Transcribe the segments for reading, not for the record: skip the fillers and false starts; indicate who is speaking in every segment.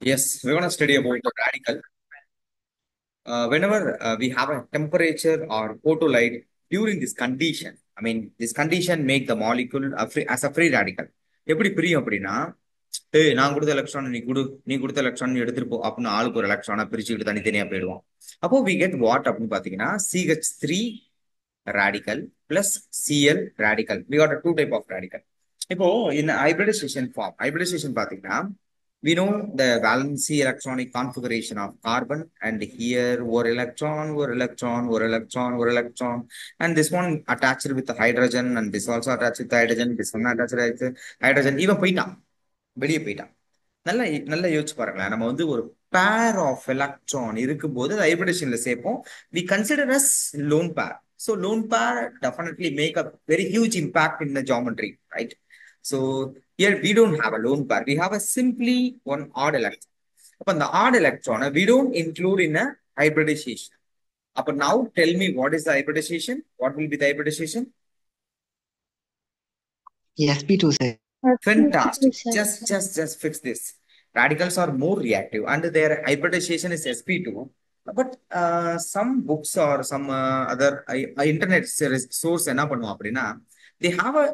Speaker 1: Yes, we're going to study about the radical. Whenever we have a temperature or photolite during this condition, I mean, this condition make the molecule as a free radical. எப்படி பிரியும் அப்படின்னா நான் கொடுத்த electron நீ கொடுத்த electron எடுத்துட்டு போ அப்படின்னு ஆளுக்கு ஒரு எலக்ட்ரானா பிரிச்சுக்கிட்டு தனித்தனியா போயிடுவோம். அப்போ வி கெட் வாட் அப்படின்னு பாத்தீங்கன்னா CH3 radical plus Cl radical. We got a two type of radical. இப்போ in hybridization பாத்தீங்கன்னா we know the valency electronic configuration of carbon, and here one electron, and this one attached with the hydrogen, and this also attached with the hydrogen, this one attached with the hydrogen. இவன் போயிட்டான், வெளியே போயிட்டான். நல்லா நல்லா யோசிச்சு பாருங்களேன். நம்ம வந்து ஒரு பேர் ஆஃப் எலக்ட்ரான் இருக்கும்போது ஹைபிரிடேஷன்ல சேர்ப்போம். We consider as lone pair. So lone pair definitely make a very huge impact in the geometry, right? So here we don't have a lone pair. We have a simply one odd electron. அப்ப அந்த odd electron we don't include in a hybridization. அப்ப now tell me what is the hybridization? What will be the hybridization?
Speaker 2: sp2, sir.
Speaker 1: Fantastic. Just fix this. Radicals are more reactive and their hybridization is sp2. But some books or some other internet source என்ன பண்ணுவோம் அப்படின்னா they have a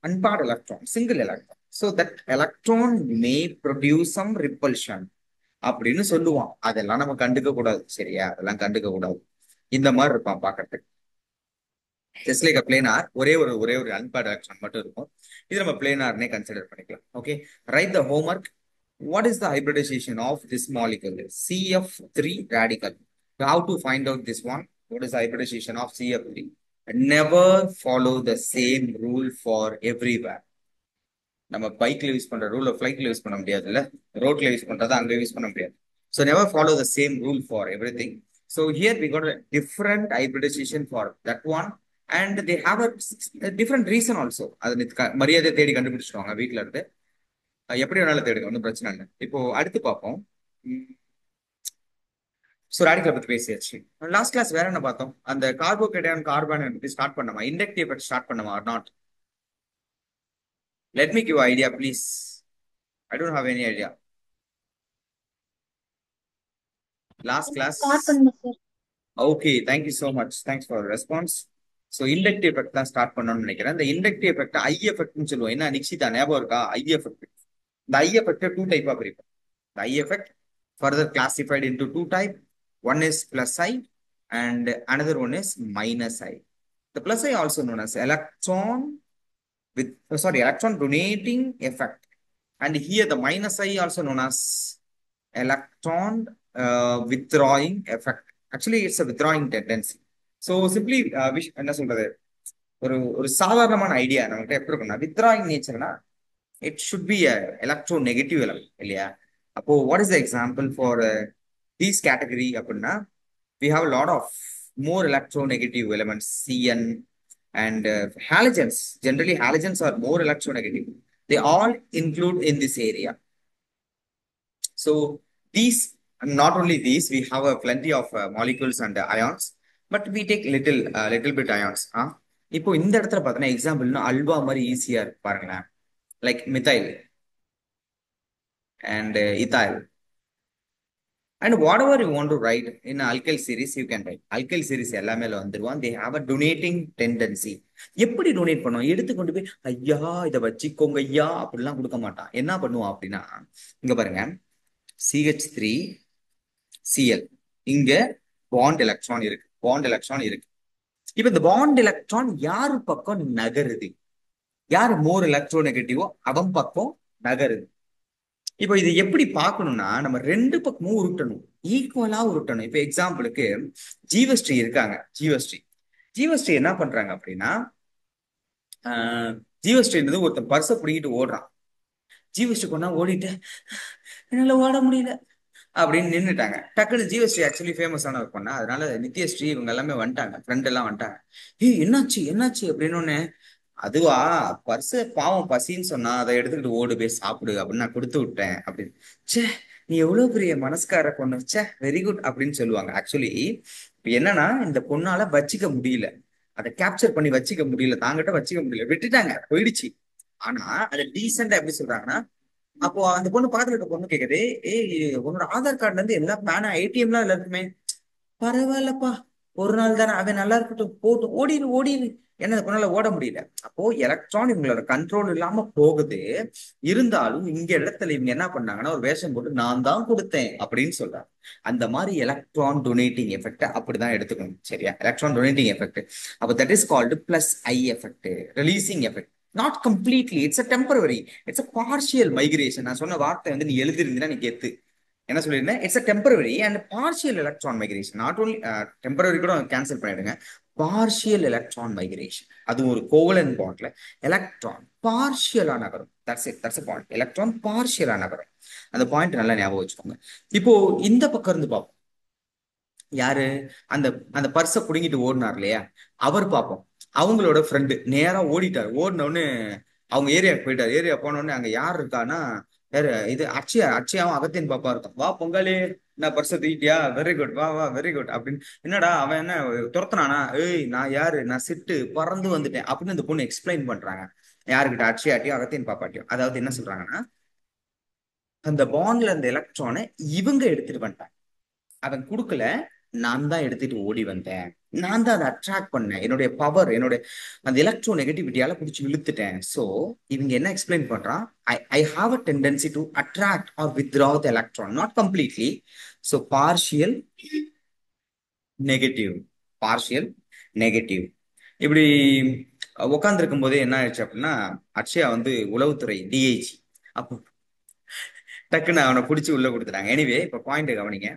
Speaker 1: unpaired electron, single electron. So that electron may produce some repulsion அப்படின்னு சொல்லுவான். அதெல்லாம் நம்ம கண்டுக்க கூடாது, சரியா? அதெல்லாம் கண்டுக்க கூடாது. இந்த மாதிரி இருப்பான் பாக்கிறதுக்கு. ஜஸ்ட் லைக் பிளேனார், ஒரே ஒரு அன்பேர்ட் எலக்ட்ரான் மட்டும் இருக்கும். இது நம்ம பிளேனார்னே கன்சிடர் பண்ணிக்கலாம். Okay, right the homework. What is the hybridization of this molecule? CF3 radical. How to find out this one? What is the hybridization of CF3? Never follow the same rule for everywhere. நம்ம பைக்ல use பண்ற rule ஃபிளைட்ல use பண்ண முடியாது, இல்ல ரோட்ல use பண்றதா அங்க use பண்ண முடியாது. So never follow the same rule for everything. So here we got a different hybridization for that one, and they have a different reason also. அது மரியாதை தேடி கண்டுபிடிச்சிருவாங்க வீட்ல இருந்து. எப்படி வேணாலும் தேடுங்க, ஒன்றும் பிரச்சனை இல்லை. இப்போ அடுத்து பார்ப்போம். ஸோ ரேடிக்கலை பத்தி பேசியாச்சு. லாஸ்ட் கிளாஸ் வேற என்ன பார்த்தோம்? அந்த கார்போகேட்டையான் கார்பன் பத்தி ஸ்டார்ட் பண்ணமா, இண்டக்டிவ் எஃபெக்ட் ஸ்டார்ட் பண்ணமா or not? Let me give idea, please. I don't have any idea. Last class. Okay, thank you so much. Thanks for the response. So inductive effect தான் start பண்ணணும்னு நினைக்கிறேன். இந்த inductive effect ஐ எஃபெக்ட்னு சொல்லுவோம். என்ன நிக்ஷிதா ஞாபகம் இருக்கா? ஐ effect. இந்த ஐ எஃபெக்ட் டூ டைப்பா பிரிப்போம். The I effect further classified into two type. One is plus I and another one is minus I. The plus I also known as electron donating effect, and here the minus I also known as electron withdrawing effect. Actually it's a withdrawing tendency. So simply என்ன சொல்றது, ஒரு சாதாரணமான idea நம்மகிட்ட எப்படி இருக்குன்னா, withdrawing நேச்சர்னா it should be a electronegative element இல்லையா? அப்போ what is the example for these category அப்படின்னா, we have a lot of more electronegative elements, Cn and halogens. Generally halogens are more electronegative. They all include in this area. So these, not only these, we have a plenty of molecules and ions, but we take little bit ions. இப்போ இந்த இடத்துல பார்த்தீங்கன்னா எக்ஸாம்பிள்னா அல்வா மாதிரி ஈஸியா இருக்கு பாருங்களேன். Like methyl and ethyl, and whatever you want to write in alkyl series you can write. Alkyl series எல்லாமே வந்துருவான். They have a donating tendency. எப்படி டொனேட் பண்ணுவோம்? எடுத்து கொண்டு போய் ஐயா இதை வச்சுக்கோங்க ஐயா அப்படிலாம் கொடுக்க மாட்டான். என்ன பண்ணுவான் அப்படின்னா, இங்க பாருங்க, CH3Cl, இங்க பாண்ட் எலக்ட்ரான் இருக்கு. இப்ப இந்த பாண்ட் எலக்ட்ரான் யாரு பக்கம் நகருது? யாரு மோர் எலக்ட்ரோநெகட்டிவோ அவன் பக்கம் நகருது. இப்போ இது எப்படி பார்க்கணும்னா, நம்ம ரெண்டு பக்கமும் உருட்டணும், ஈக்குவலா உருட்டணும். இப்ப எக்ஸாம்பிளுக்கு ஜீவஸ்ரீ இருக்காங்க. ஜீவஸ்ரீ என்ன பண்றாங்க அப்படின்னா, ஜீவஸ்ரீன்றது ஒருத்தன் பர்ஸை பிடிக்கிட்டு ஓடுறான். ஜீவஸ்ரீ கொண்டா ஓடிட்டு என்னால ஓட முடியல அப்படின்னு நின்றுட்டாங்க. டக்குனு ஜீவஸ்ரீ ஆக்சுவலி ஃபேமஸான ஒரு பொண்ணு, அதனால நித்யஸ்ரீ இவங்க எல்லாமே வந்துட்டாங்க, ஃப்ரெண்ட் எல்லாம் வந்துட்டாங்க. என்னாச்சு அப்படின்னு ஒண்ணு, அதுவா பர்ஸ் பாவம் பசின்னு சொன்னா அதை எடுத்துக்கிட்டு ஓடு போய் சாப்பிடு அப்படின்னு நான் கொடுத்து விட்டேன் அப்படின்னு. சே நீ எவ்வளவு பெரிய மனஸ்கார பொண்ணு, சே வெரி குட் அப்படின்னு சொல்லுவாங்க. ஆக்சுவலி இப்ப என்னன்னா, இந்த பொண்ணால வச்சுக்க முடியல, அதை கேப்சர் பண்ணி வச்சுக்க முடியல, தாங்கிட்ட வச்சுக்க முடியல, விட்டுட்டாங்க, போயிடுச்சு. ஆனா அதை டீசெண்டா எப்படி சொல்றாங்கன்னா, அப்போ அந்த பொண்ணு பாத்துட்டு இருக்க பொண்ணு கேக்குது, ஏய் உன்னோட ஆதார் கார்டுல இருந்து எல்லா பேனா ஏடிஎம்லாம் எல்லாம் இருக்குமே. பரவாயில்லப்பா, ஒரு நாள் தானே, அவன் நல்லா இருக்கட்டும், போட்டும், ஓடிடு ஓடிடு. என்ன அந்த பொண்ணால ஓட முடியல. அப்போ எலக்ட்ரான் இவங்களோட கண்ட்ரோல் இல்லாம போகுது. இருந்தாலும் இங்க இடத்துல இவங்க என்ன பண்ணாங்கன்னா ஒரு வேஷம் போட்டு நான் தான் கொடுத்தேன் அப்படின்னு சொல்றாங்க. அந்த மாதிரி எலக்ட்ரான் டொனேட்டிங் எஃபெக்ட் அப்படிதான் எடுத்துக்கணும். சரியா? Electron donating effect. அப்போ that is called plus I effect, releasing effect. Not completely, it's a temporary, it's a partial migration. நான் சொன்ன வார்த்தை வந்து நீ எழுதிருந்தீங்கன்னா நீ கெத்து. என்ன சொல்லியிருந்தேன்? It's a temporary and partial electron migration. Not only temporary கூட கேன்சல் பண்ணிடுங்க. பார்ஷியல் எலக்ட்ரான் மைக்ரேஷன், அது ஒரு கோவலன் பாண்ட்ல எலக்ட்ரான் பார்ஷியலா நகரும். That's it, that's point. Electron பார்ஷியலா நகரும். அந்த பாயிண்ட் நல்லா ஞாபகம் வச்சுக்கோங்க. இப்போ இந்த பக்கம் இருந்து பார்ப்போம். யாரு? அந்த அந்த பர்ஸை புடுங்கிட்டு ஓடினார் இல்லையா, அவர் பார்ப்போம். அவங்களோட ஃப்ரெண்டு நேரா ஓடிட்டார். ஓடின உடனே அவங்க ஏரியாவுக்கு போயிட்டார். ஏரியா போன உடனே அங்க யார் இருக்கான்னா, யாரு இது? அக்ஷயா. அக்ஷயாவும் அகத்தியன் பாப்பா இருக்கும். வா பொங்கலே, நான் பர்ஸை தூக்கிட்டியா, வெரி குட், வா வா, வெரி குட் அப்படின்னு. என்னடா அவன் என்ன துரத்துனானா? ஏய் நான் யாரு, நான் சிட்டு பறந்து வந்துட்டேன் அப்படின்னு இந்த பொண்ணு எக்ஸ்பிளைன் பண்றாங்க. யாருக்கிட்ட? அக்ஷயாட்டியும் அகத்தியன் பாப்பாட்டியும். அதாவது என்ன சொல்றாங்கன்னா, அந்த பாண்ட்ல இருந்த எலக்ட்ரானை இவங்க எடுத்துட்டு வந்துட்டாங்க. அவன் கொடுக்கல, நான் தான் எடுத்துட்டு ஓடி வந்தேன். நான் தான் அதை அட்ராக்ட் பண்ணேன். என்னுடைய பவர், என்னுடைய அந்த எலக்ட்ரோ நெகட்டிவிட்டியால பிடிச்சி இழுத்துட்டேன். சோ இவங்க என்ன எக்ஸ்பிளைன் பண்றான்? I have a tendency to attract or withdraw the electron, not completely. So partial negative, partial negative. இப்படி உட்கார்ந்து இருக்கும் போதே என்ன ஆயிடுச்சு அப்படின்னா, அக்ஷயா வந்து உளவுத்துறை டிஐஜி. அப்போ டக்குன்னு அவனை பிடிச்சி உள்ள கொடுத்துட்டாங்க. எனிவே இப்ப பாயிண்ட் கவனிங்க.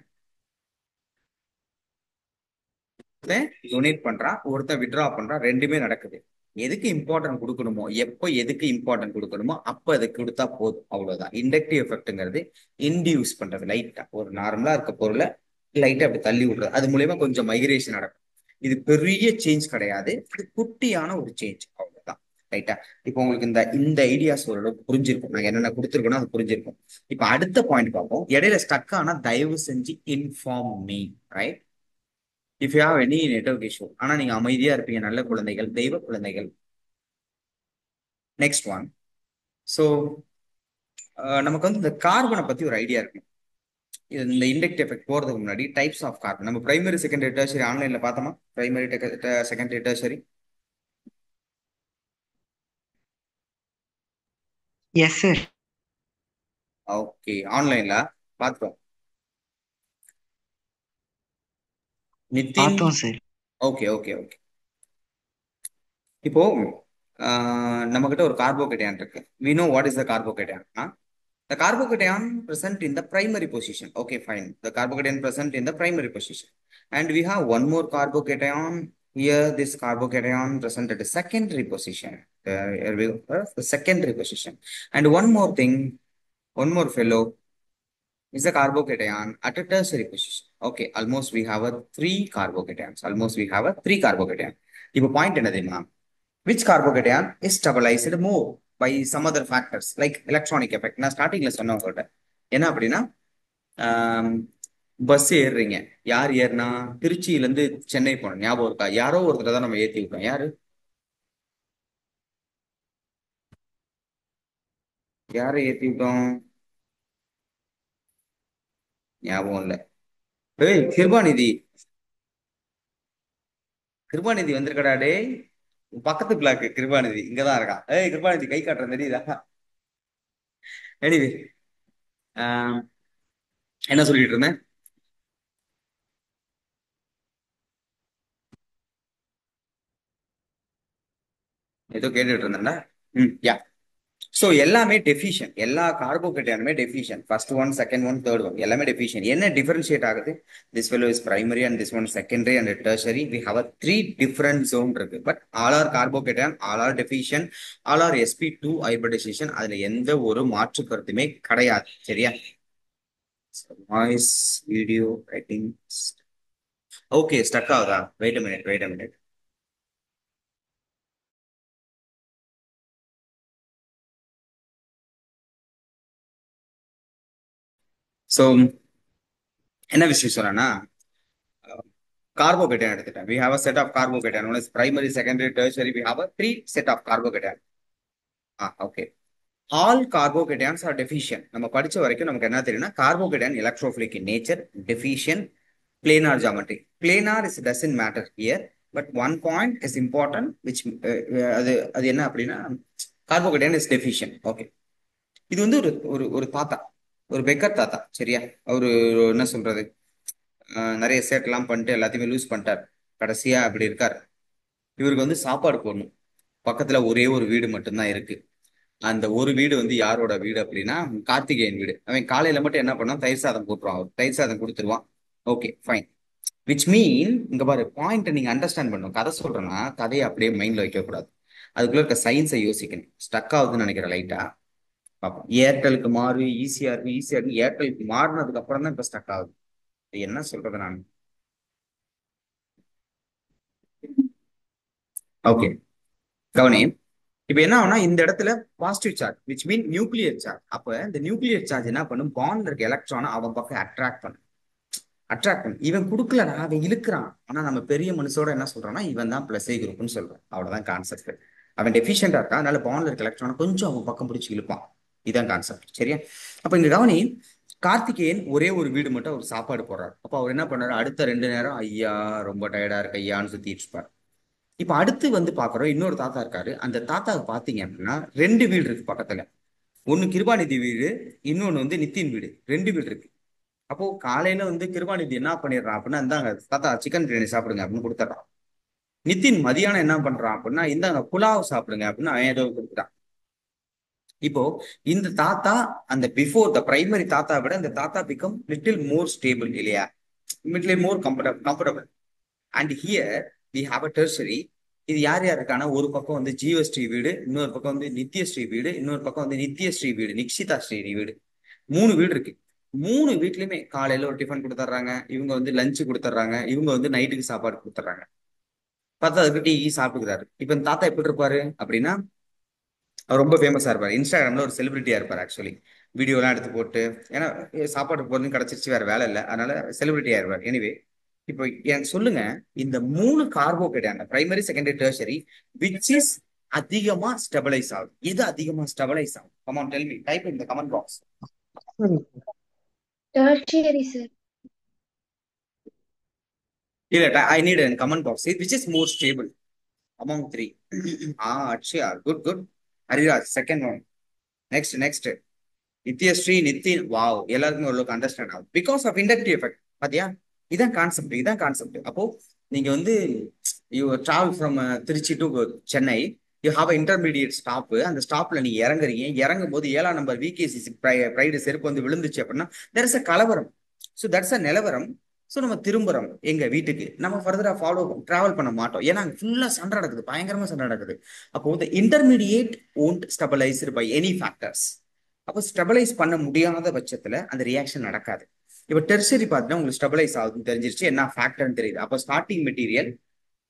Speaker 1: ஒருத்தன் டொனேட் பண்றான், ஒருத்தன் வித்ட்ரா பண்றான், ரெண்டுமே நடக்குது. எதுக்கு இம்பார்ட்டன்ட் கொடுக்கணுமோ, எப்போ எதுக்கு இம்பார்ட்டன்ட் கொடுக்கணுமோ அப்ப அதை கொடுத்தா போதும். அவ்வளவுதான். இண்டக்டிவ் எஃபெக்ட்ங்கிறது இன்டியூஸ் பண்றது. லைட்டா ஒரு நார்மலா இருக்க பொருளை லைட்டா அப்படி தள்ளி விடுறது, அது மூலயமா கொஞ்சம் மைக்ரேஷன் நடக்கும். இது பெரிய சேஞ்ச் கிடையாது, இது குட்டியான ஒரு சேஞ்ச், அவ்வளவுதான். ரைட்டா? இப்போ உங்களுக்கு இந்த இந்த ஐடியாஸ் ஓரளவு புரிஞ்சிருக்கும். நாங்க என்னென்ன கொடுத்துருக்கோம்னா அது புரிஞ்சிருக்கும். இப்ப அடுத்த பாயிண்ட் பார்ப்போம். இடையில ஸ்டக் ஆனா தயவு செஞ்சு inform me. Right? If you have any network issue. ஆனா நீங்க அமைதியா இருப்பீங்க, நல்ல குழந்தைகள், தெய்வ குழந்தைகள். Next one. ஸோ நமக்கு வந்து இந்த கார்பனை பத்தி ஒரு ஐடியா இருக்கு. இந்த இண்டக்ட் எஃபெக்ட் போறதுக்கு முன்னாடி டைப்ஸ் ஆஃப் கார்பன் நம்ம பிரைமரி செகண்டரி டெர்சரி ஆன்லைன்ல பார்த்தோமா? Primary secondary tertiary.
Speaker 2: Yes sir.
Speaker 1: Okay, ஆன்லைன்ல பார்த்தோம். நிதின்.
Speaker 2: பார்த்தோம் சார்.
Speaker 1: Okay okay okay. இப்போ நம்ம கிட்ட ஒரு கார்போகேட்டையான் இருக்கு. we know what is the carbocation. The carbocation present in the primary position. Okay, fine. The carbocation present in the primary position. And we have one more carbocation here. This carbocation present at the secondary position. Here we go, the secondary position. And one more thing, one more fellow is a carbocation at a tertiary position. Okay, almost we have a three carbocations. Almost we have a three carbocation. இப்போ point என்ன தெரியுமா? Which carbocation is stabilized more by some other factors like electronic effect. நான் ஸ்டார்டிங்ல சொன்னேன் உங்கள்கிட்ட. என்ன அப்படின்னா, bus ஏறுறீங்க. யார் ஏறுனா? திருச்சியில இருந்து சென்னை போனோம், ஞாபகம் இருக்கா? யாரோ ஒருத்தர் தான் நம்ம ஏத்தி விட்டோம். யாரு? யாரை ஏத்தி விட்டோம்? ஞாபகம் இல்ல. ஏய் கிருபாநிதி. கிருபாநிதி வந்திருக்கடா டே. பக்கத்து பிளாக் கிருபாநிதி இங்கதான் இருக்கா. ஏய் கிருபாநிதி கை காட்டுறேன், தெரியுதா? எனிவே, என்ன சொல்லிட்டு இருந்தேன்? ஏதோ கேட்டுட்டு இருந்தேன்டா. யா. ஸோ எல்லாமே டெஃபிஷியன். எல்லா கார்போகேட்டானுமே deficient. First one, second one, third one எல்லாமே டெஃபிஷியன். என்ன டிஃபரன்ஷியேட் ஆகுது? This fellow is primary and this one secondary and tertiary. We have a three different zone இருக்கு. But all are carbocation, all are deficient, all are sp2 hybridization. அதுல எந்த ஒரு மாற்று கருத்துமே கிடையாது. சரியா? Voice video writing. Okay, stuck ஆகுதா? Wait a minute, wait a minute. So என்ன விஷயம் சொல்றேன்னா, carbocation எடுத்துட்டேன். We have a set of carbocation known as primary, secondary, tertiary. We have a three set of carbocation. Okay. All carbocations are deficient. நம்ம படிச்ச வரைக்கும் நமக்கு என்ன தெரியும்னா carbocation electrophilic in nature, deficient planar geometry. Planar is doesn't matter here, but one point is important, which அது அது என்ன அப்படின்னா கார்போகேட்டன் இஸ் டெஃபிஷியன்ட். ஓகே, இது வந்து ஒரு ஒரு ஒரு தாத்தா, ஒரு பெக்கர் தாத்தா, சரியா? அவரு என்ன சொல்றது, நிறைய செட் எல்லாம் பண்ணிட்டு எல்லாத்தையுமே லூஸ் பண்ணிட்டார். கடைசியா அப்படி இருக்கார். இவருக்கு வந்து சாப்பாடு போடணும். பக்கத்துல ஒரே ஒரு வீடு மட்டும்தான் இருக்கு. அந்த ஒரு வீடு வந்து யாரோட வீடு அப்படின்னா கார்த்திகேயன் வீடு. அவன் காலையில மட்டும் என்ன பண்ணான், தயிர் சாதம் போட்டுருவான். அவர் தயிர் சாதம் கொடுத்துருவான். Okay fine. விச் மீன் இங்க பாரு, பாயிண்ட் நீங்க அண்டர்ஸ்டாண்ட் பண்ணணும். கதை சொல்றேன்னா கதையை அப்படியே மைண்ட்ல வைக்க கூடாது. அதுக்குள்ள இருக்க சயின்ஸை யோசிக்கணும். ஸ்டக் ஆகுதுன்னு நினைக்கிறேன் லைட்டா. பார்ப்போம். ஏர்டெலுக்கு மாறு, ஈஸியா இருக்கு ஈஸியா இருக்கு. ஏர்டெலுக்கு மாறினதுக்கு அப்புறம் தான் இப்ப ஸ்டக் ஆகுது. இது என்ன சொல்றது நான். ஓகே, கவனி. இப்ப என்ன ஆகும்னா இந்த இடத்துல positive charge which mean nuclear charge. அப்ப இந்த நியூக்ளியர் சார்ஜ் என்ன பண்ணும், பாண்ட்ல இருக்க எலக்ட்ரானை அவன் பக்கம் அட்ராக்ட் பண்ணும். அட்ராக்ட் பண்ணு. இவன் கொடுக்கலடா, அவன் இழுக்கிறான். ஆனா நம்ம பெரிய மனுஷோட என்ன சொல்றான்னா இவன் தான் பிளஸ் ஏ குரூப்னு சொல்றான். அவ்வளவுதான் கான்செப்ட். அவன் டெஃபிஷியண்டா இருக்கான், அதனால பாண்ட்ல இருக்க எலக்ட்ரானை கொஞ்சம் அவன் பக்கம் பிடிச்சி இழுப்பான். இதான் கான்செப்ட், சரியா? அப்ப இங்க கவனி, கார்த்திகேயன் ஒரே ஒரு வீடு மட்டும் அவர் சாப்பாடு போடுறாரு. அப்ப அவர் என்ன பண்றாரு, அடுத்த 2 நேரம் ஐயா ரொம்ப டயர்டா இருக்கு ஐயான்னு சுத்திட்டு இருப்பார். இப்ப அடுத்து வந்து பாக்குறோம், இன்னொரு தாத்தா இருக்காரு. அந்த தாத்தாவுக்கு பாத்தீங்க அப்படின்னா 2 வீடு இருக்கு பக்கத்துல. ஒன்னு கிருபாநிதி வீடு, இன்னொன்னு வந்து நித்தின் வீடு. 2 வீடு இருக்கு. அப்போ காலையில வந்து கிருபாநிதி என்ன பண்ணிடுறான் அப்படின்னா, இந்தாங்க தாத்தா சிக்கன் பிரியாணி சாப்பிடுங்க அப்படின்னு கொடுத்துட்றான். நிதின் மதியானம் என்ன பண்றான் அப்படின்னா, இந்தாங்க புலாவ் சாப்பிடுங்க அப்படின்னு அவன் ஏதோ கொடுக்குறான். இப்போ இந்த தாத்தா அந்த பிஃபோர் த பிரைமரி தாத்தா விட இந்த தாத்தா பிகம் லிட்டில் மோர் ஸ்டேபிள் இல்லையா, little more comfortable. And here we have a tertiary. இது யார் யாருக்கான, ஒரு பக்கம் வந்து ஜீவஸ்ரீ வீடு, இன்னொரு பக்கம் வந்து நித்யஸ்ரீ வீடு, இன்னொரு பக்கம் வந்து நித்யஸ்ரீ வீடு, நிக்ஷிதா ஸ்ரீ வீடு. 3 வீடு இருக்கு. 3 வீட்லயுமே காலையில ஒரு டிஃபன் கொடுத்துட்றாங்க, இவங்க வந்து லஞ்சு கொடுத்துட்றாங்க, இவங்க வந்து நைட்டுக்கு சாப்பாடு கொடுத்துட்றாங்க. பார்த்தா அதுக்கு டீ சாப்பிட்டுக்கிறாரு. இப்ப இந்த தாத்தா எப்படி இருப்பாரு அப்படின்னா, அவர் ரொம்ப ஃபேமஸா இருப்பாரு. இன்ஸ்டாகிராம்ல ஒரு செலிபிரிட்டியா இருப்பாரு ஆக்சுவலி. வீடியோ எல்லாம் எடுத்து போட்டு, ஏன்னா சாப்பாடு போறது கிடைச்சிருச்சு, வேற வேலை இல்லை, அதனால செலிபிரிட்டியா இருப்பார். எனிவே, இப்போ எனக்கு சொல்லுங்க, இந்த 3 carbohydrate primary secondary tertiary which is அதிகமா ஸ்டெபிளைஸ் ஆகும். எது அதிகமா ஸ்டெபிளைஸ் ஆகும்? Come on tell me, type in the comment box.
Speaker 2: Tertiary, sir.
Speaker 1: இல்ல, I need a comment box. Which is more stable among three? Akshaya, good, good. Hariraj, second one. Next. Nithyashree, Nithin, wow, எல்லாருக்குமே ஓரளவுக்கு understand ஆகும் because of inductive effect. பாத்தியா? இதான் concept. அப்போ நீங்க வந்து you travel from Trichy to Chennai, you have intermediate stop. அந்த ஸ்டாப்ல நீங்க இறங்குறீங்க. இறங்கும் போது 7 நம்பர் விகேசி பிரைடு செருப்பு வந்து விழுந்துச்சு அப்படின்னா தெர் இஸ் அ கலவரம். ஸோ தட்ஸ் அ நிலவரம். ஸோ நம்ம திரும்புறோம் எங்க வீட்டுக்கு. நம்ம ஃபர்தரா டிராவல் பண்ண மாட்டோம். ஏன்னா ஃபுல்லா சண்டை நடக்குது, பயங்கரமா சண்டை நடக்குது. அப்போ இந்த intermediate won't stabilized by any factors. அப்போ ஸ்டெபிளைஸ் பண்ண முடியாத பட்சத்துல அந்த ரியாக்ஷன் நடக்காது. இப்ப டெர்சரி பார்த்தீங்கன்னா உங்களுக்கு ஸ்டெபிளைஸ் ஆகுதுன்னு தெரிஞ்சிருச்சு, என்ன ஃபேக்டர்னு தெரியுது. அப்போ ஸ்டார்டிங் மெட்டீரியல்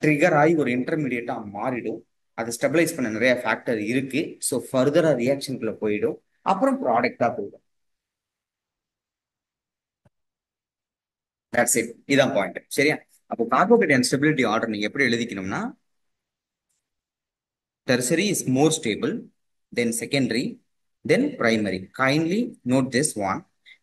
Speaker 1: ட்ரிகர் ஆகி ஒரு இன்டர்மீடியட்டா மாறிடும். அதை ஸ்டெபிளைஸ் பண்ண நிறைய ஃபேக்டர் இருக்கு. ஸோ ஃபர்தரா ரியாக்ஷனுக்குள்ள போயிடும். அப்புறம் ப்ராடக்டா போயிடும். That's it. இதான் பாயிண்ட், சரியா? அப்போ கார்போஹைட்ரேட் ஸ்டெபிலிட்டி ஆர்டர் நீங்க எப்படி எழுதிக்கணும்னா, tertiary is more stable, then secondary, then primary. Kindly note this one.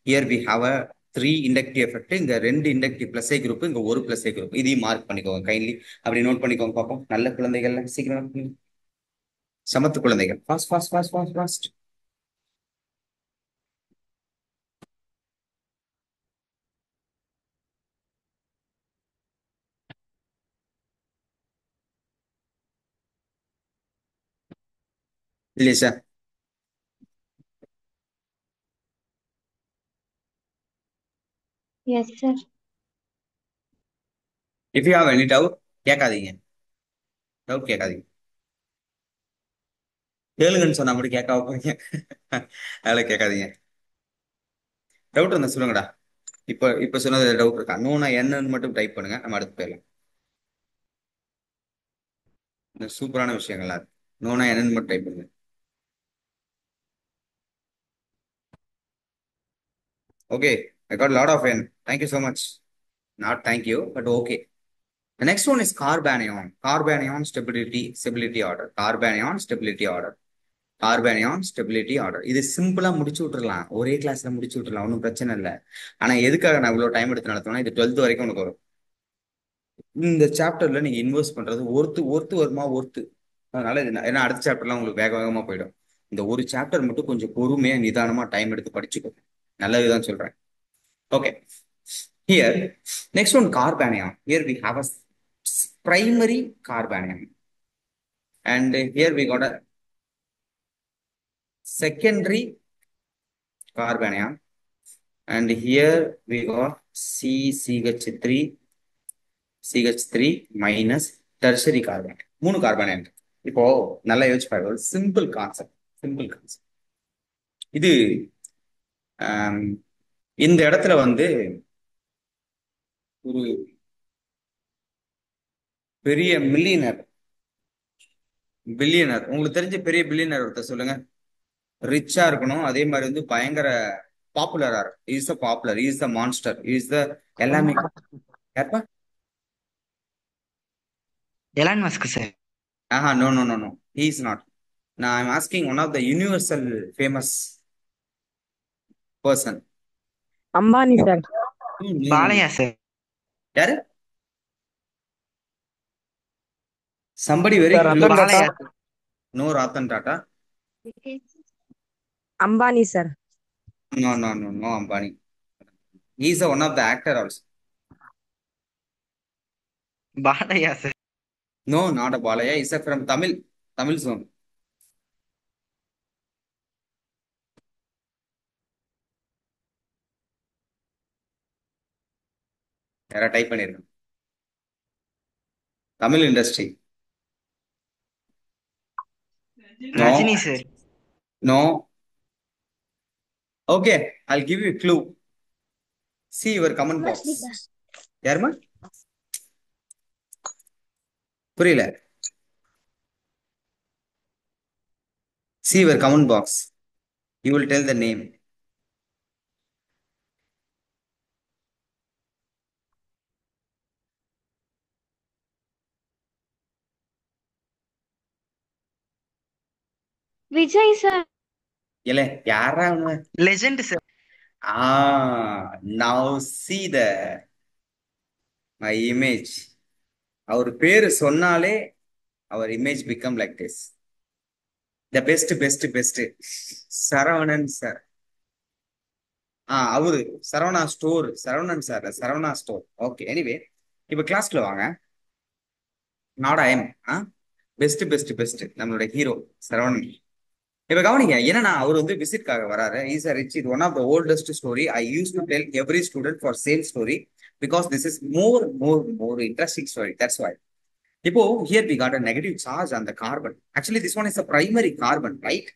Speaker 1: Here we have a 3 inductive effect. இங்க 2 inductive plus A group, இங்க ஒரு plus A group. இதையும் mark பண்ணிக்கோங்க கைண்ட்லி. அப்படி நோட் பண்ணிக்கோங்க பார்ப்போம். நல்ல குழந்தைகள் சீக்கிரம் சமத்து குழந்தைகள். Fast fast fast fast fast. இல்லையா sir?
Speaker 2: Yes, sir.
Speaker 1: If you have any doubt கேட்காதீங்க. டவுட் கேட்காதீங்க. கேளுங்கன்னு சொன்னா மட்டும் கேட்காம போறீங்க. அதெல்லாம் கேட்காதீங்க. டவுட் இருந்தா சொல்லுங்கடா. இப்ப சொன்னது டவுட் இருக்கா? நோனா என்னன்னு மட்டும் டைப் பண்ணுங்க, நம்ம அடுத்து போயிடலாம். சூப்பரான விஷயங்கள்லாம் இருக்கு. நோனா என்னன்னு மட்டும் டைப் பண்ணுங்க. Okay, I got lot of என். Thank you so much. Not thank you, but okay. The next one is carbanion. Carbanion stability order. Carbanion stability order. கார்பானியான் stability order. இது சிம்பிளா முடிச்சு விட்டுறலாம், ஒரே கிளாஸ்ல முடிச்சு விட்டுறலாம், ஒன்றும் பிரச்சனை இல்லை. ஆனா எதுக்காக நான் இவ்வளவு டைம் எடுத்து நடத்தினா, இது 12th வரைக்கும் உனக்கு வரும். இந்த சாப்டர்ல நீங்க இன்வெஸ்ட் பண்றது ஒருத்து ஒருத்து வருமா ஒருத்து. அதனால இது ஏன்னா அடுத்த சாப்டர்லாம் உங்களுக்கு வேக வேகமா போயிடும். இந்த ஒரு சாப்டர் மட்டும் கொஞ்சம் பொறுமையா நிதானமா டைம் எடுத்து படிச்சுக்கோ. நல்லதுதான் சொல்றேன். Okay. Here next one carbanion. Here we have a primary carbanion, and here we got a secondary carbanion, and here we got CH3 CH3 minus tertiary carbanion. மூணு கார்பனியம் இருக்கு. இப்போ நல்லா யோசிச்சு பாருங்க, ஒரு சிம்பிள் கான்செப்ட். சிம்பிள் கான்செப்ட் இது. ஆம், இந்த இடத்துல வந்து ஒரு பெரிய மில்லியனர் பில்லியனர், உங்களுக்கு தெரிஞ்ச பெரிய பில்லியனர் ஒருத்தர் சொல்லுங்க. ரிச்சா இருக்கணும், அதே மாதிரி வந்து பயங்கர பாப்புலரா இருக்கும். Is the popular, is the monster, is the எல்லாமே. யாருப்பா?
Speaker 3: Elon Musk sir.
Speaker 1: ஆஹா, no no no no, he is not. நான் I'm asking one of the universal famous person.
Speaker 4: Ambani sir.
Speaker 3: Balayya sir.
Speaker 1: யாரு? somebody very
Speaker 4: sir
Speaker 1: close.
Speaker 4: Ratan Tata.
Speaker 3: Balayya.
Speaker 1: No Ratan Tata.
Speaker 4: Ambani sir.
Speaker 1: No no no no Ambani. He is one of the actor also.
Speaker 3: Balaiah sir.
Speaker 1: No, not a Balaya. He's a from Tamil zone. யாரா type பண்ணிருக்கேன். Tamil industry.
Speaker 3: Rajini sir.
Speaker 1: No. Okay, I'll give you a clue. See your comment box. யாருமா? புரியல. See your comment box. You will tell the name.
Speaker 2: Vijay sir.
Speaker 1: இல்ல யாரா?
Speaker 3: Legend sir.
Speaker 1: Now see the my image. அவர் பேரு சொன்னாலே our image become like this. The best Saravanan sir. அவரு Saravana store. Saravanan sir, Saravana store. Okay, anyway இப்ப கிளாஸ்ல வாங்க. நாட் ஐ எம் பெஸ்ட் நம்மளோட ஹீரோ சரவணன். இப்ப கவனிங்க, ஏன்னா அவர் வந்து விசிட்காக வராரு. Is a rich. இது one of the oldest story. I use to tell every student for same story because this is more interesting story. That's why. இப்போ here we got a negative charge on the carbon. Actually this one is a primary carbon, right?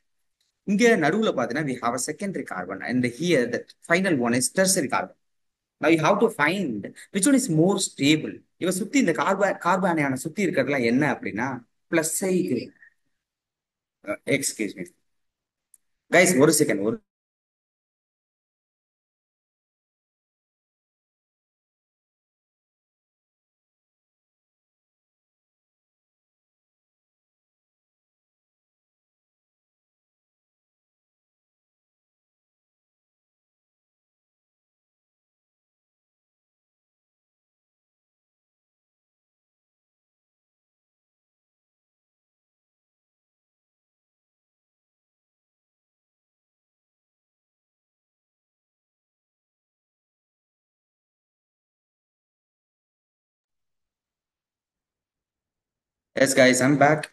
Speaker 1: இங்க நடுவுல பாத்தீங்கன்னா we have a secondary carbon, and here the final one is tertiary carbon. Now you have to find which one is more stable. இவ சுத்தி இந்த கார்பானியான சுத்தி இருக்கிறதுலாம் என்ன அப்படின்னா plus I. Excuse me guys, ஒரு செகண்ட். ஒரு yes guys, I'm back.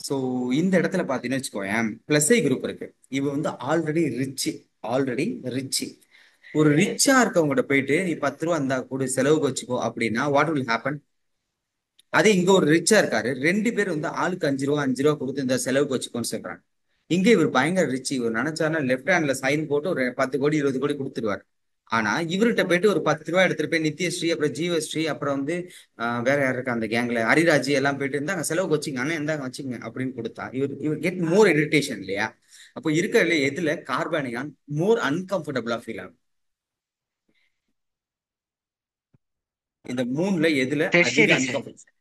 Speaker 1: So இந்த இடத்துல பார்த்தீங்கன்னு வச்சுக்கோயேன், பிளஸ் ஐ குரூப் இருக்கு. இவ வந்து ஆல்ரெடி ரிச். ஒரு ரிச்சா இருக்கவங்ககிட்ட போயிட்டு நீ 10 ரூபா இருந்தா கூட செலவுக்கு வச்சுக்கோ அப்படின்னா வாட் வில் ஹேப்பன்? அதே இங்க ஒரு ரிச்சா இருக்காரு, 2 பேர் வந்து ஆளுக்கு 5 ரூபா கொடுத்து இந்த செலவுக்கு வச்சுக்கோன்னு சொல்றாங்க. இங்க இவர் பயங்கர ரிச். இவர் நினைச்சாருன்னா லெஃப்ட் ஹேண்ட்ல சைன் போட்டு ஒரு 10 கோடி 20 கோடி கொடுத்துருவாரு. ஆனா இவர்கிட்ட போயிட்டு ஒரு 10 ரூபா எடுத்துட்டு போய் நித்யஸ்ரீ, அப்புறம் ஜீவஸ்ரீ, அப்புறம் வந்து வேற யார் இருக்கா அந்த கேங்ல, ஹரிராஜி எல்லாம் போயிட்டு இருந்தாங்க செலவுக்கு வச்சுங்க அண்ணா, இருந்தாங்க வச்சுங்க அப்படின்னு கொடுத்தா இவர் கெட் மோர் இரிட்டேஷன் இல்லையா? அப்போ இருக்கிறதுல எதுல கார்பானியான் மோர் அன்கம்ஃபர்டபுளா ஃபீல் ஆகும்? இந்த மூணுல எதுல அதிக
Speaker 3: டெர்ஷியரி சார்.
Speaker 1: அன்கம்ஃபர்டபுள்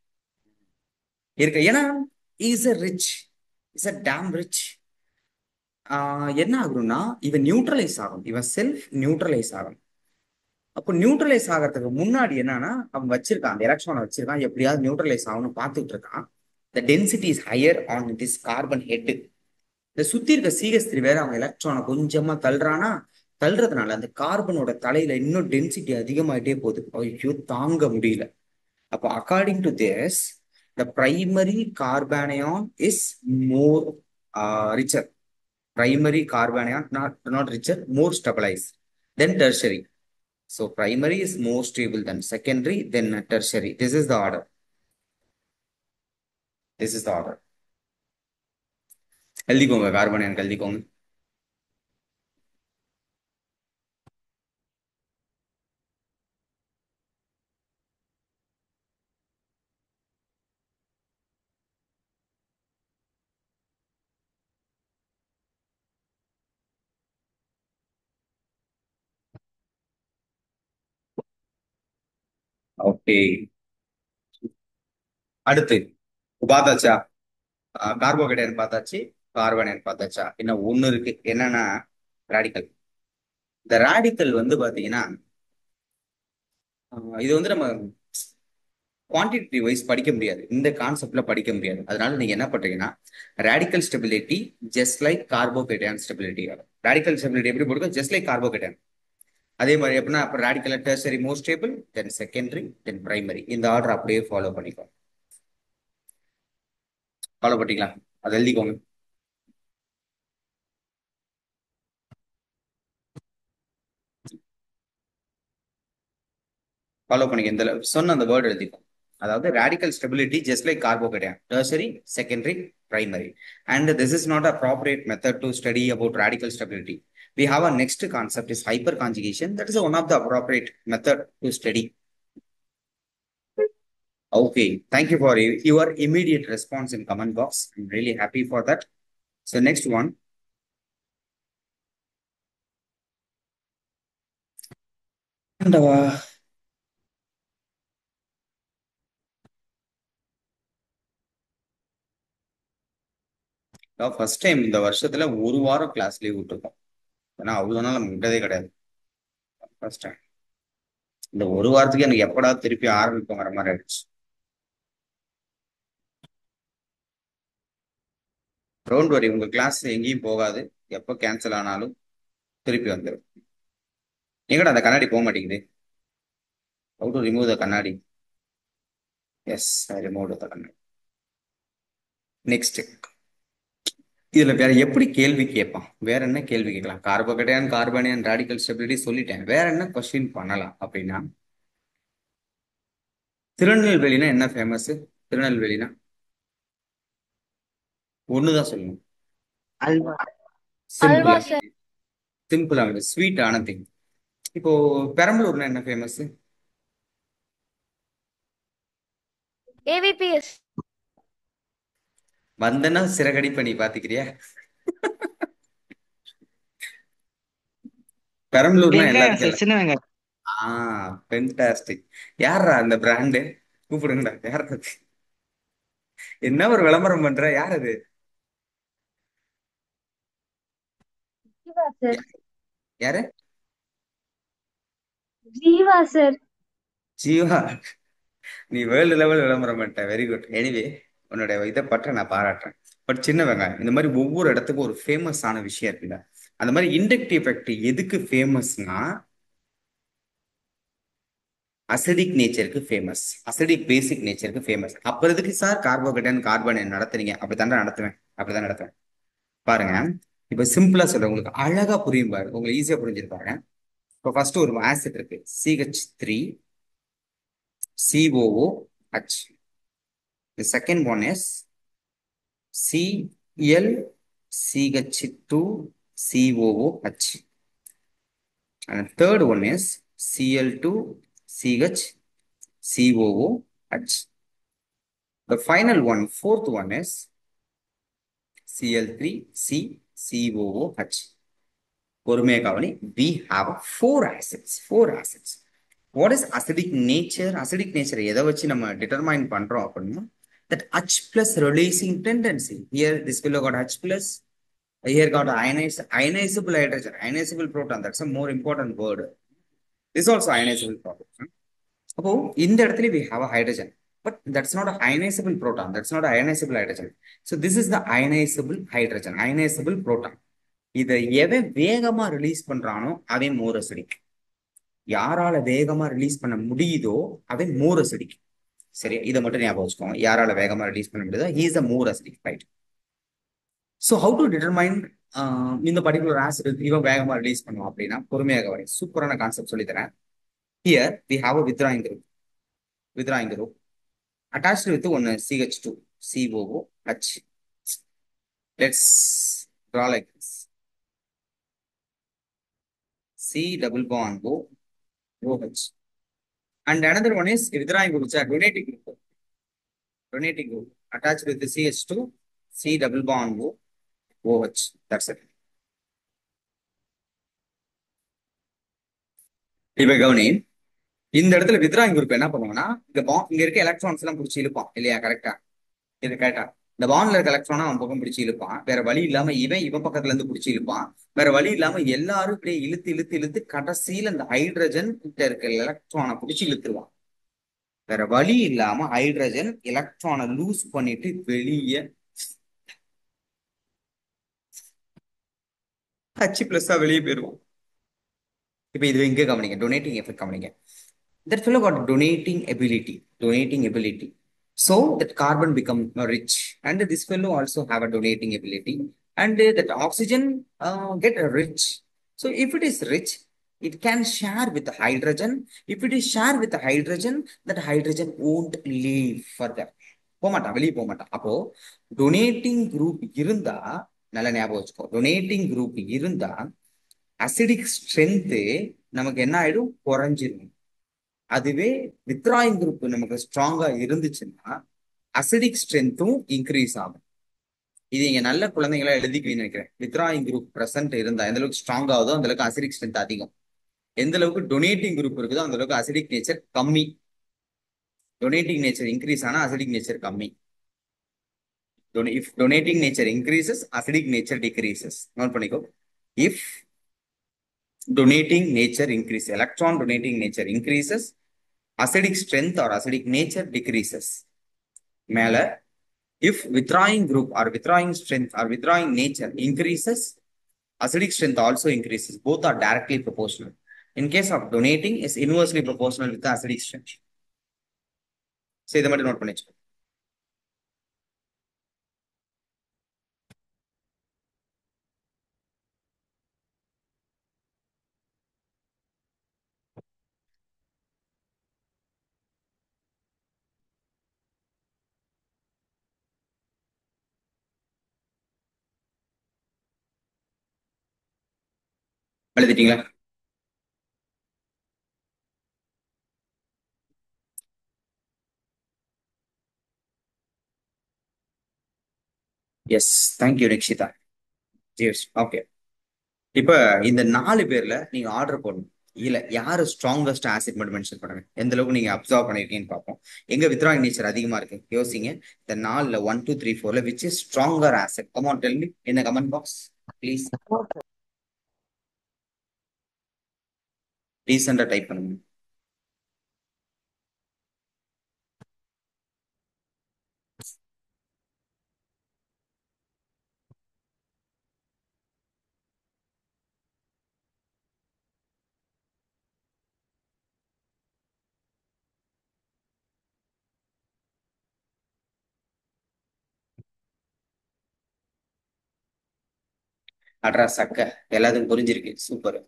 Speaker 1: இருக்கு? ஏன்னா is a rich, is a damn rich. என்ன ஆகும்னா இவன் நியூட்ரலைஸ் ஆகும், இவன் செல்ஃப் நியூட்ரலைஸ் ஆகும். அப்போ நியூட்ரலைஸ் ஆகிறதுக்கு முன்னாடி என்னன்னா அவன் வச்சிருக்கான், அந்த எலக்ட்ரானை வச்சிருக்கான், எப்படியாவது நியூட்ரலைஸ் ஆகணும்னு பார்த்துட்டு இருக்கான். த density is higher on this carbon head. இந்த சுத்தி இருக்க CH3 வேற அவன் எலக்ட்ரானை கொஞ்சமா தள்ளுறானா, தள்ளுறதுனால அந்த கார்பனோட தலையில இன்னும் டென்சிட்டி அதிகமாயிட்டே போகுது. ஐயோ தாங்க முடியல. அப்போ according to this, the primary carbanion is more richer. Primary carbanion not richer, more stabilize then tertiary. So primary is more stable than secondary, then tertiary. This is the order. This is the order. எழுதிக்கோங்க, carbon எனக்கு எழுதிக்கோங்க. Okay, அடுத்து பார்த்தாச்சா? Carbohydrate பார்த்தாச்சு, carbonate பார்த்தாச்சா? இன்னும் ஒண்ணு இருக்கு, என்னன்னா radical. இந்த ராடிக்கல் வந்து பாத்தீங்கன்னா இது வந்து நம்ம குவான்டிட்டி வைஸ் படிக்க முடியாது, இந்த கான்செப்ட்ல படிக்க முடியாது. அதனால நீங்க என்ன பண்றீங்கன்னா radical stability just like carbohydrate stability. Radical stability எப்படி போடுங்க, ஜஸ்ட் லைக் கார்போஹைட்ரேட். அதே மாதிரி எப்படின்னா அப்போ ரேடிக்கல் டெர்சரி மோர் ஸ்டேபிள், தென் செகண்டரி, தென் பிரைமரி. இந்த ஆர்டர் அப்படியே ஃபாலோ பண்ணிக்கோ. ஃபாலோ பண்ணிக்கலாம், அதை எழுதிக்கோங்க. ஃபாலோ பண்ணிக்க, இந்த சொன்ன அந்த வேர்டு எழுதிக்கோ. அதாவது radical stability just like carbohydrate, tertiary, secondary, primary. And this is not appropriate method to study about radical stability. We have a next concept is hyperconjugation. That is one of the appropriate method to study. Okay, thank you for your immediate response in comment box. I'm really happy for that. So next one. And first time இந்த வருஷத்துல ஒரு வாரம் class leave விட்டுருக்கோம். ஏன்னா அவ்வளவு நாள் நம்ம விட்டதே கிடையாது. ஃபர்ஸ்ட் டைம் இந்த ஒரு வாரத்துக்கு எனக்கு எப்படா திருப்பி ஆரம்பிப்போங்கிற மாதிரி ஆயிடுச்சு. டோன்ட் வரி, உங்க கிளாஸ் எங்கேயும் போகாது. எப்போ கேன்சல் ஆனாலும் திருப்பி வந்துடும். எங்கடா அந்த கண்ணாடி போக மாட்டேங்குது? ஹவ் டு ரிமூவ் த கண்ணாடி? எஸ், ஐ ரிமூவ் த கண்ணாடி. நெக்ஸ்ட், இதுல வேற எப்படி கேள்வி கேட்பான்? வேற என்ன கேள்வி கேட்கலாம்? கார்போகேட்டையான், கார்பனியான், ராடிக்கல் ஸ்டெபிலிட்டி சொல்லிட்டேன். வேற என்ன கொஸ்டின் பண்ணலாம் அப்படின்னா, திருநெல்வேலினா என்ன ஃபேமஸ்? திருநெல்வேலினா ஒண்ணுதான் சொல்லணும்.
Speaker 3: அல்வா.
Speaker 1: சிம்பிளா,
Speaker 2: அல்வா சார்.
Speaker 1: சிம்பிளா ஸ்வீட் ஆன திங். இப்போ பெரம்பலூர்னா என்ன ஃபேமஸ்?
Speaker 2: ஏவிபிஎஸ்.
Speaker 1: வந்தனா சிறகடி பண்ணி பாத்துக்கிறியா? பெரம்பலூர்னா
Speaker 3: வெங்காயம்
Speaker 1: எல்லாத்துக்கும்
Speaker 3: சார், சின்ன வெங்காயம்.
Speaker 1: ஃபென்டாஸ்டிக். யாரா அந்த பிராண்டு? கூப்பிடுங்கடா, யார் அது? என்ன ஒரு விளம்பரம் பண்ற, யார் அது?
Speaker 2: ஜீவா சார்.
Speaker 1: யாரு?
Speaker 2: ஜீவா சார்.
Speaker 1: ஜீவா, நீ வேர்ல்டு லெவல் விளம்பரம் பண்ணிட்ட. Very good. எனிவே, உன்னோட இதை பற்ற நான் பாராட்டுறேன். பட் சின்ன வெங்காயம் இந்த மாதிரி ஒவ்வொரு இடத்துக்கும் ஒரு ஃபேமஸ் ஆன விஷயம் இருக்குல்ல, அந்த மாதிரி இண்டக்டிவ் எஃபெக்ட் எதுக்கு ஃபேமஸ்னா அசிடிக் நேச்சருக்கு ஃபேமஸ், அசிடிக் பேசிக் நேச்சருக்கு ஃபேமஸ். அப்புறம் எதுக்கு சார் கார்போஹைட்ரேட் கார்பன் நடத்துறீங்க? அப்படித்தானே நடத்துவேன், அப்படிதான் நடத்துவேன். பாருங்க, இப்ப சிம்பிளா சொல்றேன், உங்களுக்கு அழகா புரியும் பாரு, உங்களுக்கு ஈஸியா புரிஞ்சிருப்பாங்க. இப்போ ஃபர்ஸ்ட் ஒரு ஆசிட் இருக்கு, CH3 COOH. The second one is ClCH2 COOH. And the third one is Cl2CH COOH. The final one, fourth one is Cl3C COOH. பொறுமையா கவனி. We have four acids. What is acidic nature? Acidic nature எதை வச்சு நம்ம determine பண்றோம் அப்படின்னா, that H plus releasing tendency. Here this fellow got H plus. Here got ionizable hydrogen, ionizable proton. That's a more important word. This is also ionizable proton. அப்போ இந்த இடத்துல we have a hydrogen, but that's not a ionizable proton. That's not a ionizable hydrogen. So this is the ionizable hydrogen, ionizable proton. இதை எவன் வேகமா release பண்றானோ அவன் மோர் acidic. யாரால வேகமா release பண்ண முடியுதோ அவன் மோர் அசிடிக். சரி, இதை மட்டும் ஞாபகம் வச்சுக்கோங்க. யாரால வேகமா ரிலீஸ் பண்ண முடியுதோ he is a more acidic, right? So how to determine இந்த பர்டிகுலர் ஆசிட் இவன் வேகமா ரிலீஸ் பண்ணுவோம் அப்படின்னா பொறுமையாக வரை சூப்பரான கான்செப்ட் சொல்லி தரேன். Here we have a withdrawing group. Withdrawing group attached with one CH2 COOH. Let's draw like this. C double bond OH. And another one is withdrawing group, donating group. Donating group attached with the CH2 C double bond OH. That's it. இப்ப கவனி, இந்த இடத்துல withdrawing group என்ன பண்ணுவாங்கன்னா இங்க இருக்க electrons எல்லாம் பிடிச்சி இழுப்பான் இல்லையா? கரெக்டா? இது கரெக்டா? இந்த பாண்ட்ல இருக்க எலக்ட்ரானா அவன் பக்கம் பிடிச்சி இழுப்பான். வேற வழி இல்லாம இவன் பக்கத்துல இருந்து பிடிச்சி இழுப்பான். வேற வழி இல்லாம எல்லாரும் இப்படியே இழுத்து இழுத்து இழுத்து கடைசியில இந்த ஹைட்ரஜன் கிட்ட இருக்க எலக்ட்ரானை பிடிச்சி இழுத்துருவான். வேற வழி இல்லாம ஹைட்ரஜன் எலக்ட்ரானை லூஸ் பண்ணிட்டு வெளியே H+ஆ வெளியே போயிருவோம். இப்ப இது இங்க கவனிங்க, டொனேட்டிங் எஃபெக்ட் கவனிங்க. That fellow got donating ability. So that carbon become rich, and this fellow also have a donating ability, and that oxygen get rich. So if it is rich, it can share with the hydrogen. If it is share with the hydrogen, that hydrogen won't leave further. போமாட்டா, வெளியே போமாட்டா. அப்போ donating group இருந்தா நல்ல ஞாபகம் வச்சுக்கோ. Donating group இருந்தா acidic strength நமக்கு என்ன ஆயிடும்? குறைஞ்சிரும். அதுவே வித்ராயிங் குரூப் நமக்கு ஸ்ட்ராங்கா இருந்துச்சுன்னா அசிடிக் ஸ்ட்ரென்த்தும் இன்க்ரீஸ் ஆகும். இது இங்க நல்ல குழந்தைங்களா எழுதிக்குவீன்னு நினைக்கிறேன். வித்ராயிங் குரூப் பிரசன்ட் இருந்தா எந்த அளவுக்கு ஸ்ட்ராங் ஆகுதோ அந்த அளவுக்கு அசிடிக் ஸ்ட்ரென்த் அதிகம். எந்த அளவுக்கு டொனேட்டிங் குரூப் இருக்குதோ அந்த அளவுக்கு அசிடிக் நேச்சர் கம்மி. டொனேட்டிங் நேச்சர் இன்க்ரீஸ் ஆனா அசிடிக் நேச்சர் கம்மி. If donating nature increases, acidic nature decreases. Note பண்ணிக்கோ. If donating nature increases, electron donating nature increases, acidic strength or acidic nature decreases. மேல if withdrawing group or withdrawing strength or withdrawing nature increases, acidic strength also increases. Both are directly proportional. In case of donating, is inversely proportional with the acidic strength. So இதை மட்டும் note பண்ணிச்சு. எழுதிட்டீங்களா? Yes, thank you Nikshita. Okay, இப்ப இந்த 4 பேர்ல நீங்க order போடணும். இல்ல யாரு ஸ்ட்ராங்கஸ்ட் ஆசிட் மட்டும் மென்ஷன் பண்ணுங்க. எந்த அளவுக்கு நீங்க அப்சர்வ் பண்ணிருக்கீங்கன்னு பார்ப்போம். எங்க வித்ராயிங் நேச்சர் அதிகமா இருக்கு யோசிங்க. இந்த 4ல 1 2 3 4ல which is stronger acid? Come on tell me in the comment box please. டீசெண்டா டைப் பண்ணுங்க. அட்ரா சக்க எல்லாத்துக்கும் புரிஞ்சிருக்கு. சூப்பர்.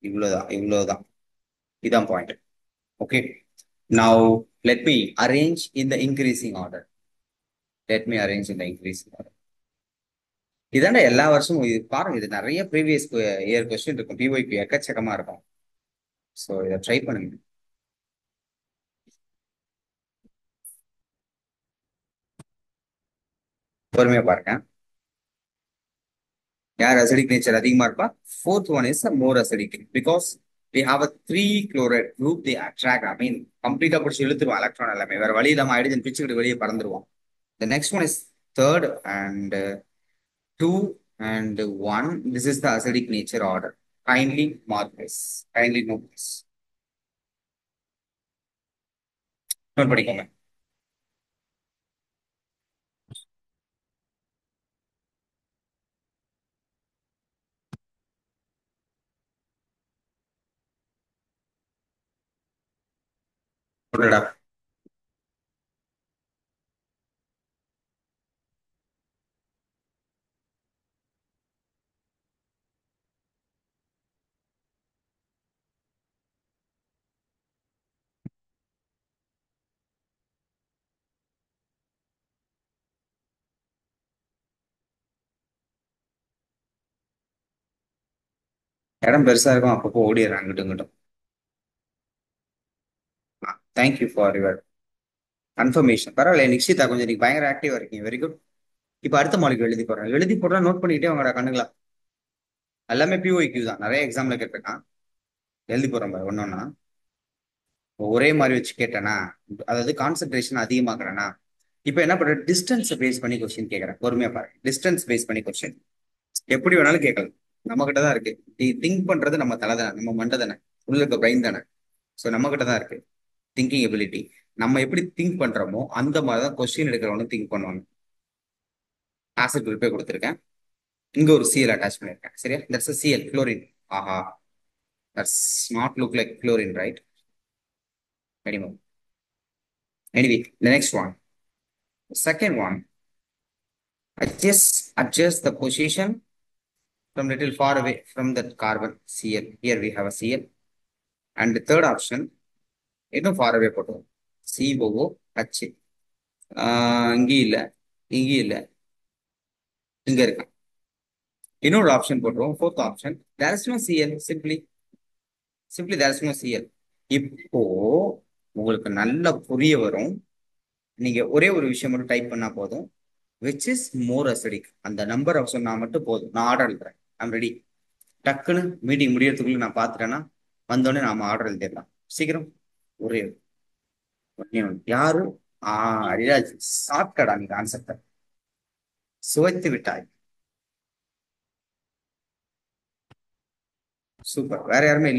Speaker 1: இவ்வளவுதான் இதான் point. Okay, now let me arrange in the increasing order. இதாண்டா எல்லா வருஷமும் இது பாருங்க. இது நிறைய ப்ரீவியஸ் இயர் கொஸ்டின் இருக்கும். பிஒய்க்கு எக்கச்சக்கமா இருக்கும். ஸோ இதை ட்ரை பண்ணுங்க. பொறுமையா பாருங்க. யார் அசிடிக் நேச்சர் அதிகமா இருப்பா? 4th one is more acidic because we have a three chloride group, they attract, I mean, கம்ப்ளீட்டா பிடிச்சி இழுத்துருவோம் எலக்ட்ரான் எல்லாமே, வேற வழி இல்லாம ஹைட்ரஜன் பிச்சுக்கிட்டு வெளியே பறந்துருவோம். The next one is third and two and one. This is the acidic nature order. Kindly mark this. Kindly note this. Note பண்ணிக்கோங்க. Noted. இடம் பெருசா இருக்கும், அப்பப்போ ஓடிடுறாங்க அங்கிட்டும் இங்கிட்டும். Thank you for your confirmation. பரவாயில்ல நிக்ஷிதா, கொஞ்சம் நீங்க பயங்கர ஆக்டிவா இருக்கீங்க. Very good. இப்போ அடுத்த மாலிகுல் எழுதி போடுறேன். எழுதி போடுறா, நோட் பண்ணிட்டே உங்களோட கண்ணுங்களா. எல்லாமே பிஓஐக்யூ தான், நிறைய எக்ஸாம்ல கேட்டிருக்கான். எழுதி போடுறேன் பாரு ஒன்னொன்னா. ஒரே மாதிரி வச்சு கேட்டேனா, அதாவது கான்சென்ட்ரேஷன் அதிகமாக்குறேன்னா, இப்போ என்ன பண்ற, டிஸ்டன்ஸ் பேஸ் பண்ணி கொஸ்டின் கேட்கறேன். பொறுமையா பாரு, டிஸ்டன்ஸ் பேஸ் பண்ணி கொஸ்டின் எப்படி வேணாலும் கேட்கலாம். நம்ம கிட்ட தான் இருக்கு. திங்க் பண்றது நம்ம தலை தானே, நம்ம மண்டை தானே, உள்ள இருக்க பிரைன் தானே. ஸோ நம்ம கிட்ட தான் இருக்கு திங்கிங் எபிலிட்டி. நம்ம எப்படி திங்க் பண்றோமோ அந்த மாதிரி தான் கொஸ்டின் எடுக்கிறவனும் திங்க் பண்ணுவாங்க. ஆசிட் குறிப்பே கொடுத்துருக்கேன். இங்க ஒரு சிஎல் அட்டாச் பண்ணிருக்கேன். சரியா, தட்ஸ் சிஎல் குளோரின். ஆஹா, that's not look like chlorine, right? Anyway, the next one, the second one, I just adjust the position from little far away from that carbon Cl. Here we have a Cl. And the third option, இன்னும் far away போட்டோம், COO H. இங்கே இல்லை, இங்கே இல்லை, இங்க இருக்கு. இன்னொரு option போட்டுருவோம், fourth option. there is no Cl, simply there is no Cl. இப்போ உங்களுக்கு நல்லா புரிய வரும். நீங்க ஒரே ஒரு விஷயம் மட்டும் டைப் பண்ணா போதும், which is more acidic. அந்த நம்பர் சொன்னா மட்டும் போதும். நான் ஆர்டர் எழுதுறேன். I'm ready. டக்குன்னு மீட்டிங் முடியறதுக்குள்ள நான் பார்த்துட்டேன்னா வந்தோடனே நாம ஆர்டர் எழுதிடலாம். சீக்கிரம் ஒரே யாரும் அரிராஜ் சாப்பிட்டடா நீ கான்செப்டை சுவைத்து விட்டாய். சூப்பர். வேற யாருமே